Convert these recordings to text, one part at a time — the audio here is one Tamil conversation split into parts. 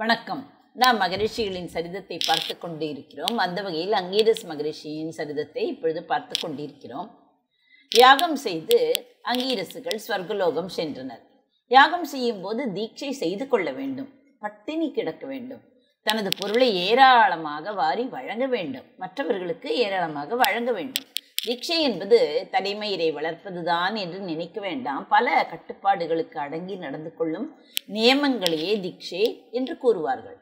வணக்கம். நாம் மகரிஷிகளின் சரிதத்தை பார்த்து கொண்டு இருக்கிறோம். அந்த வகையில் அங்கீரஸ் மகரிஷியின் சரிதத்தை இப்பொழுது பார்த்து கொண்டிருக்கிறோம். யாகம் செய்து அங்கீரசுகள் ஸ்வர்கலோகம் சென்றனர். யாகம் செய்யும் போது தீட்சை செய்து கொள்ள வேண்டும், பட்டினி கிடக்க வேண்டும், தனது பொருளை ஏராளமாக வாரி வழங்க வேண்டும், மற்றவர்களுக்கு ஏராளமாக வழங்க வேண்டும். தீட்சை என்பது தலைமயிரை வளர்ப்பதுதான் என்று நினைக்க வேண்டாம். பல கட்டுப்பாடுகளுக்கு அடங்கி நடந்து கொள்ளும் நியமங்களையே தீட்சை என்று கூறுவார்கள்.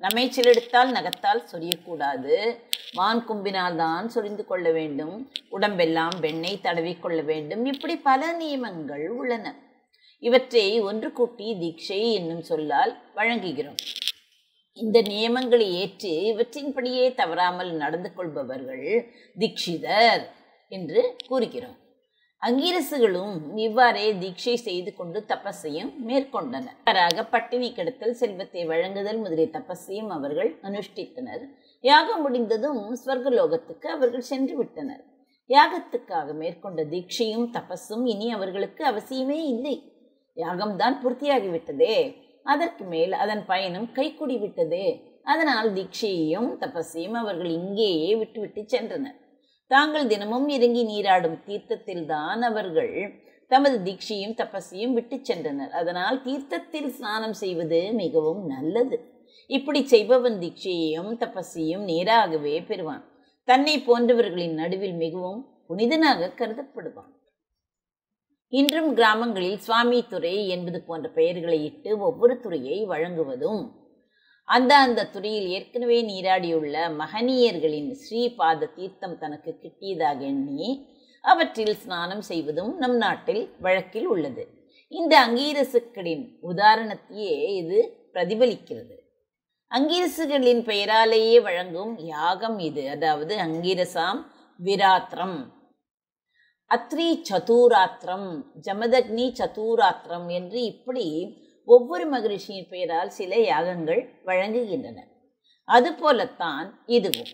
நம்மை சிலெடுத்தால் நகத்தால் சொரியக்கூடாது, மான் கும்பினால் தான் சொரிந்து கொள்ள வேண்டும், உடம்பெல்லாம் வெண்ணெய் தடவி கொள்ள வேண்டும், இப்படி பல நியமங்கள் உள்ளன. இவற்றை ஒன்று கூட்டி தீட்சை என்னும் சொல்லால் வழங்குகிறோம். இந்த நியமங்களை ஏற்று இவற்றின்படியே தவறாமல் நடந்து கொள்பவர்கள் தீட்சிதர் என்று கூறுகிறோம். அங்கீரசுகளும் இவ்வாறே தீட்சை செய்து கொண்டு தபஸையும் மேற்கொண்டனர். பட்டினி கெடுத்தல், செல்வத்தை வழங்குதல் முதலிய தபஸையும் அவர்கள் அனுஷ்டித்தனர். யாகம் முடிந்ததும் ஸ்வர்கலோகத்துக்கு அவர்கள் சென்று விட்டனர். யாகத்துக்காக மேற்கொண்ட தீட்சையும் தபஸும் இனி அவர்களுக்கு அவசியமே இல்லை. யாகம்தான் பூர்த்தியாகிவிட்டதே, அதற்கு மேல் அதன் பயனும் கைகூடி விட்டதே. அதனால் தீட்சையையும் தபஸையும் அவர்கள் இங்கேயே விட்டுவிட்டு சென்றனர். தாங்கள் தினமும் இறங்கி நீராடும் தீர்த்தத்தில் தான் அவர்கள் தமது தீட்சையும் தபஸையும் விட்டு சென்றனர். அதனால் தீர்த்தத்தில் ஸ்நானம் செய்வது மிகவும் நல்லது. இப்படி செய்பவன் தீட்சையையும் தபஸையும் நேராகவே பெறுவான். தன்னை போன்றவர்களின் நடுவில் மிகவும் புனிதனாக கருதப்படுவான். இன்றும் கிராமங்களில் சுவாமி துறை என்பது போன்ற பெயர்களை இட்டு ஒவ்வொரு துறையை வழங்குவதும், அந்த துறையில் ஏற்கனவே நீராடியுள்ள மகனியர்களின் ஸ்ரீபாத தீர்த்தம் தனக்கு கிட்டியதாக எண்ணி அவற்றில் ஸ்நானம் செய்வதும் நம் நாட்டில் வழக்கில் உள்ளது. இந்த அங்கீரசுக்களின் உதாரணத்தையே இது பிரதிபலிக்கிறது. அங்கீரசுகளின் பெயராலேயே வழங்கும் யாகம் இது. அதாவது அங்கீரசாம் விராத்திரம், அத்ரி சதுராத்திரம், ஜமதக்னி சதுராத்திரம் என்று இப்படி ஒவ்வொரு மகரிஷியின் பெயரால் சில யாகங்கள் வழங்குகின்றன. அதுபோலத்தான் இதுவும்.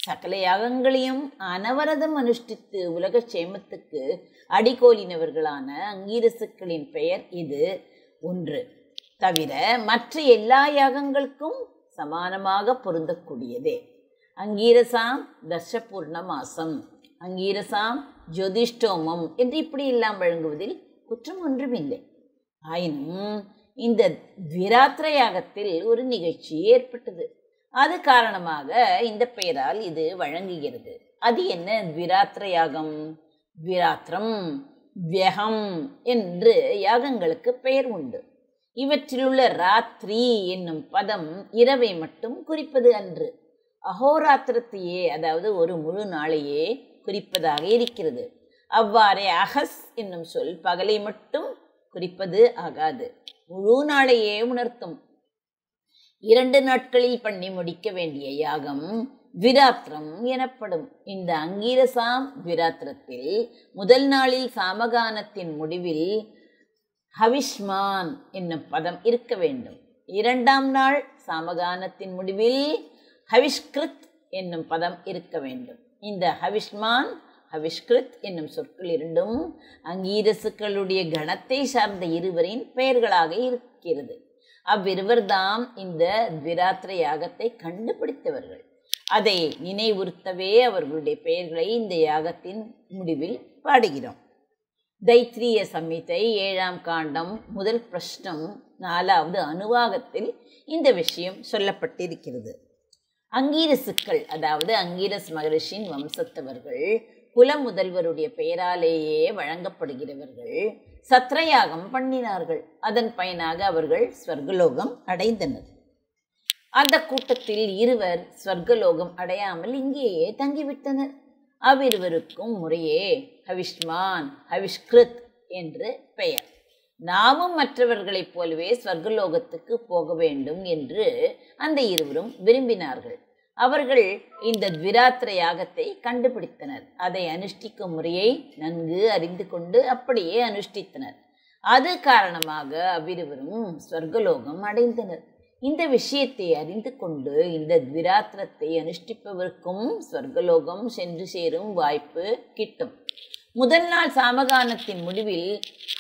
சகல யாகங்களையும் அனவரதம் அனுஷ்டித்து உலக சேமத்துக்கு அடிகோலினவர்களான அங்கீரசுக்களின் பெயர் இது ஒன்று தவிர மற்ற எல்லா யாகங்களுக்கும் சமானமாக பொருந்தக்கூடியதே. அங்கீரசாம் தர்ஷபூர்ண மாசம், அங்கீரசாம் ஜோதிஷ்டோமம் என்று இப்படி எல்லாம் வழங்குவதில் குற்றம் ஒன்றுமில்லை. ஆயினும் இந்த விராத்திர யாகத்தில் ஒரு நிகழ்ச்சி ஏற்பட்டது. அது காரணமாக இந்த பெயரால் இது வழங்குகிறது. அது என்ன விராத்திர யாகம்? விராத்திரம், வியகம் என்று யாகங்களுக்கு பெயர் உண்டு. இவற்றிலுள்ள ராத்திரி என்னும் பதம் இரவை மட்டும் குறிப்பது அன்று, அகோராத்திரத்தையே, அதாவது ஒரு முழு நாளையே குறிப்பதாக இருக்கிறது. அவ்வாறே அகஸ் என்னும் சொல் பகலை மட்டும் குறிப்பது ஆகாது, முழு நாளையே உணர்த்தும். 2 நாட்களில் பண்ணி முடிக்க வேண்டிய யாகம் விராத்திரம் எனப்படும். இந்த அங்கீரசாம் விராத்திரத்தில் முதல் நாளில் சாமகானத்தின் முடிவில் ஹவிஷ்மான் என்னும் பதம் இருக்க வேண்டும். 2ஆம் நாள் சாமகானத்தின் முடிவில் ஹவிஷ்கிருத் என்னும் பதம் இருக்க வேண்டும். இந்த ஹவிஷ்மான் ஹவிஷ்கிருத் என்னும் சொற்கள் இரண்டும் அங்கீரசுக்களுடைய கணத்தை சார்ந்த இருவரின் பெயர்களாக இருக்கிறது. அவ்விருவர்தாம் இந்த விராத்திர யாகத்தை கண்டுபிடித்தவர்கள். அதை நினைவுறுத்தவே அவர்களுடைய பெயர்களை இந்த யாகத்தின் முடிவில் பாடுகிறோம். தைத்திரிய சம்ஹிதை 7ஆம் காண்டம் முதல் பிரஷ்னம் 4வது அனுவாகத்தில் இந்த விஷயம் சொல்லப்பட்டிருக்கிறது. அங்கீரசுக்கள், அதாவது அங்கீரஸ் மகரிஷின் வம்சத்தவர்கள், குல முதல்வருடைய பெயராலேயே வழங்கப்படுகிறவர்கள், சத்ரயாகம் பண்ணினார்கள். அதன் பயனாக அவர்கள் ஸ்வர்கலோகம் அடைந்தனர். அந்த கூட்டத்தில் இருவர் ஸ்வர்கலோகம் அடையாமல் இங்கேயே தங்கிவிட்டனர். அவ்விருவருக்கும் முறையே ஹவிஷ்மான், ஹவிஷ்கிருத் என்று பெயர். நாமும் மற்றவர்களைப் போலவே ஸ்வர்கலோகத்துக்கு போக வேண்டும் என்று அந்த இருவரும் விரும்பினார்கள். அவர்கள் இந்த விராத்திர யாகத்தை கண்டுபிடித்தனர். அதை அனுஷ்டிக்கும் முறையை நன்கு அறிந்து கொண்டு அப்படியே அனுஷ்டித்தனர். அது காரணமாக அவ்விருவரும் ஸ்வர்கலோகம் அடைந்தனர். இந்த விஷயத்தை அறிந்து கொண்டு இந்த விராத்திரத்தை அனுஷ்டிப்பவருக்கும் ஸ்வர்கலோகம் சென்று சேரும் வாய்ப்பு கிட்டும். முதல் நாள் சாமகானத்தின் முடிவில்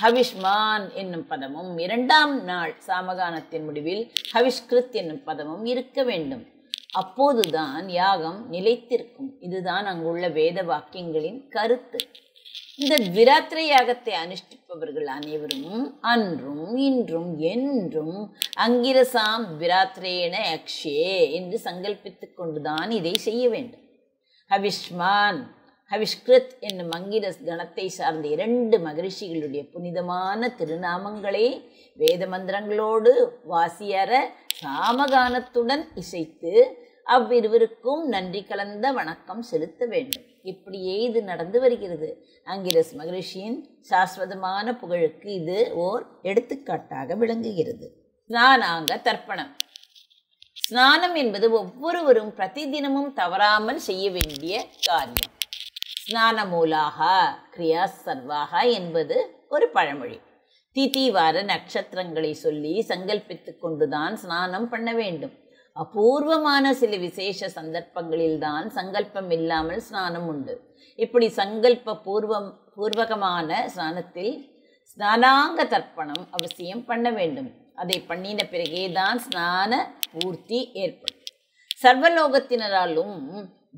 ஹவிஷ்மான் என்னும் பதமும், இரண்டாம் நாள் சாமகானத்தின் முடிவில் ஹவிஷ்கிருத் என்னும் பதமும் இருக்க வேண்டும். அப்போதுதான் யாகம் நிலைத்திருக்கும். இதுதான் அங்குள்ள வேத வாக்கியங்களின் கருத்து. இந்த விராத்திரை யாகத்தை அனுஷ்டிப்பவர்கள் அனைவரும் அன்றும் இன்றும் என்றும் அங்கிரசாம் விராத்திரேன யக்ஷே என்று சங்கல்பித்துக் கொண்டுதான் இதை செய்ய வேண்டும். ஹவிஷ்மான், ஹவிஷ்கிருத் என்னும் அங்கிரஸ் கணத்தை சார்ந்த 2 மகரிஷிகளுடைய புனிதமான திருநாமங்களை வேத மந்திரங்களோடு வாசியற சாமகானத்துடன் இசைத்து அவ்விருவருக்கும் நன்றி கலந்த வணக்கம் செலுத்த வேண்டும். இப்படியே இது நடந்து வருகிறது. அங்கிரஸ் மகரிஷியின் சாஸ்வதமான புகழுக்கு இது ஓர் எடுத்துக்காட்டாக விளங்குகிறது. ஸ்நானாங்க தர்ப்பணம். ஸ்நானம் என்பது ஒவ்வொருவரும் பிரதிதினமும் தவறாமல் செய்ய வேண்டிய காரியம். ஸ்நான மூலாக கிரியா சர்வாக என்பது ஒரு பழமொழி. திதி வார நட்சத்திரங்களை சொல்லி சங்கல்பித்து கொண்டுதான் ஸ்நானம் பண்ண வேண்டும். அபூர்வமான சில விசேஷ சந்தர்ப்பங்களில்தான் சங்கல்பம் இல்லாமல் ஸ்நானம் உண்டு. இப்படி சங்கல்ப பூர்வகமான ஸ்நானத்தில் ஸ்நானாங்க தர்ப்பணம் அவசியம் பண்ண வேண்டும். அதை பண்ணின பிறகேதான் ஸ்நான பூர்த்தி ஏற்படும். சர்வலோகத்தினராலும்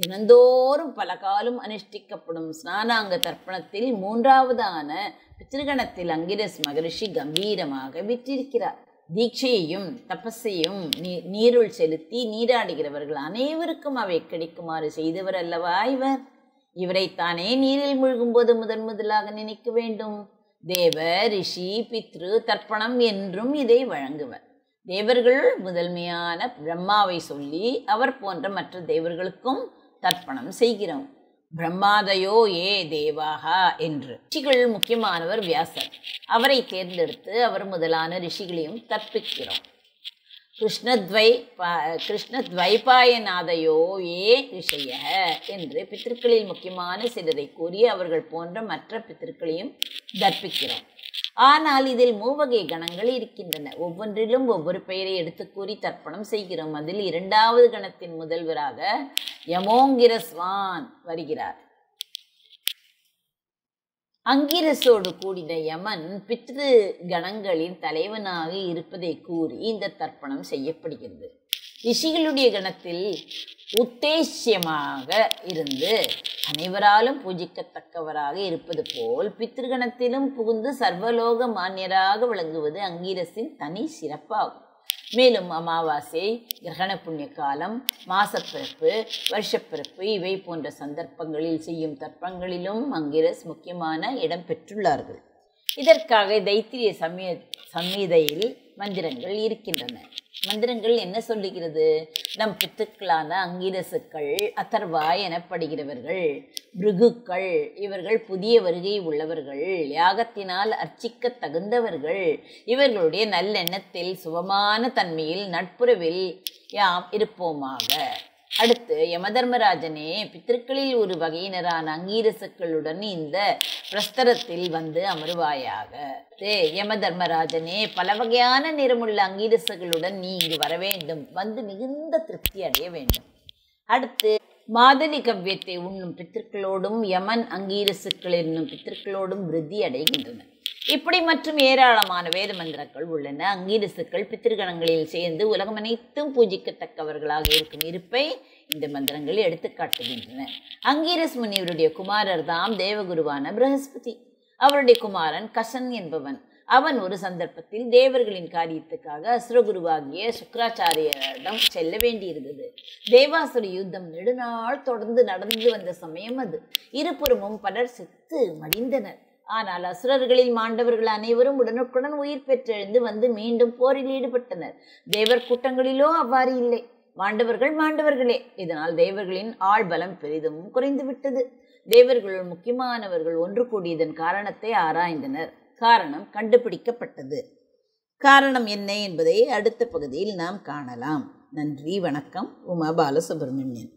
தினந்தோறும் பல காலம் அனுஷ்டிக்கப்படும் ஸ்நானாங்க தர்ப்பணத்தில் 3வதான பித்ருகணத்தில் அங்கிரஸ் மகரிஷி கம்பீரமாக விற்றிருக்கிறார். தீட்சையையும் தபஸையும் நீருள் செலுத்தி நீராடுகிறவர்கள் அனைவருக்கும் அவை கிடைக்குமாறு செய்தவர் அல்லவா இவர். இவரைத்தானே நீரில் மூழ்கும்போது முதலாக நினைக்க வேண்டும். தேவ, ரிஷி, பித்ரு தர்ப்பணம் என்றும் இதை வழங்குவர். தேவர்கள் முதன்மையான பிரம்மாவை சொல்லி அவர் போன்ற மற்ற தேவர்களுக்கும் தர்ப்பணம் செய்கிறோம். பிரம்மாதயோ ஏ தேவாகா என்று. ரிஷிகள் முக்கியமானவர் வியாசர். அவரை தேர்ந்தெடுத்து அவர் முதலான ரிஷிகளையும் தற்பிக்கிறோம். கிருஷ்ணத்வைபாயநாதயோ ஏ ரிஷய என்று பித்திருக்களில் முக்கியமான சிலரை கூறி அவர்கள் போன்ற மற்ற பித்திருக்களையும் தர்ப்பிக்கிறோம். ஆனால் இதில் 3 வகை கணங்கள் இருக்கின்றன. ஒவ்வொன்றிலும் ஒவ்வொரு பெயரை எடுத்து கூறி தர்ப்பணம் செய்கிறோம். அதில் 2வது கணத்தின் முதல்வராக யமோங்கிரஸ்வான் வருகிறார். அங்கிரசோடு கூடின யமன் பித்ரு கணங்களின் தலைவனாக இருப்பதை கூறி இந்த தர்ப்பணம் செய்யப்படுகிறது. ரிஷிகளுடைய கணத்தில் உத்தேசியமாக இருந்து அனைவராலும் பூஜிக்கத்தக்கவராக இருப்பது போல் பித்ருகணத்திலும் புகுந்து சர்வலோக மானியராக விளங்குவது அங்கிரசின் தனி சிறப்பாகும். மேலும் அமாவாசை, கிரகண புண்ணிய காலம், மாசப்பிறப்பு, வருஷப்பிறப்பு இவை போன்ற சந்தர்ப்பங்களில் செய்யும் தர்ப்பங்களிலும் அங்கிரஸ் முக்கியமான இடம் பெற்றுள்ளார்கள். இதற்காக தைத்திரிய சம்ஹிதையில் மந்திரங்கள் இருக்கின்றன. மந்திரங்கள் என்ன சொல்லுகிறது? நம் பித்துக்களான அங்கிரசுக்கள், அதர்வா எனப்படுகிறவர்கள், பிருகுக்கள் இவர்கள் புதிய வருகை உள்ளவர்கள், யாகத்தினால் அர்ச்சிக்க தகுந்தவர்கள், இவர்களுடைய நல்லெண்ணத்தில் சுபமான தன்மையில் நட்புறவில் யாம் இருப்போமாக. அடுத்து யமதர்மராஜனே, பித்திருக்களில் ஒரு வகையினரான அங்கீரசுக்களுடன் இந்த பிரஸ்தரத்தில் வந்து அமருவாயாக. யமதர்மராஜனே, பல வகையான நிறமுள்ள அங்கீரசுகளுடன் நீ இங்கு வர வேண்டும். வந்து மிகுந்த திருப்தி அடைய வேண்டும். அடுத்து மாதலி கவ்யத்தை உண்ணும் பித்திருக்களோடும் யமன் அங்கீரசுக்கள் என்னும் பித்திருக்களோடும் விருத்தி அடைகின்றன. இப்படி மற்றும் ஏராளமான வேத மந்திரங்கள் உள்ளன. அங்கீரசுக்கள் பித்திருகணங்களில் சேர்ந்து உலகம் அனைத்தும் பூஜிக்கத்தக்கவர்களாக இருக்கும் இருப்பை இந்த மந்திரங்கள் எடுத்து காட்டுகின்றன. அங்கீரஸ் முனிவருடைய குமாரர் தாம் தேவகுருவான பிரகஸ்பதி. அவருடைய குமாரன் கசன் என்பவன். அவன் ஒரு சந்தர்ப்பத்தில் தேவர்களின் காரியத்துக்காக அசுரகுருவாகிய சுக்கராச்சாரியரிடம் செல்ல வேண்டியிருந்தது. தேவாசுர யுத்தம் நெடுநாள் தொடர்ந்து நடந்து வந்த சமயம் அது. இருபுறமும் பலர் செத்து மடிந்தனர். ஆனால் அசுரர்களில் மாண்டவர்கள் அனைவரும் உடனுக்குடன் உயிர் பெற்றெழுந்து வந்து மீண்டும் போரில் ஈடுபட்டனர். தேவர் கூட்டங்களிலோ அவ்வாறு இல்லை. மாண்டவர்களே. இதனால் தேவர்களின் ஆள்பலம் பெரிதும் குறைந்து விட்டது. தேவர்களுள் முக்கியமானவர்கள் ஒன்று கூடியதன் காரணத்தை ஆராய்ந்தனர். காரணம் கண்டுபிடிக்கப்பட்டது. காரணம் என்ன என்பதை அடுத்த பகுதியில் நாம் காணலாம். நன்றி, வணக்கம். உமா பாலசுப்ரமணியன்.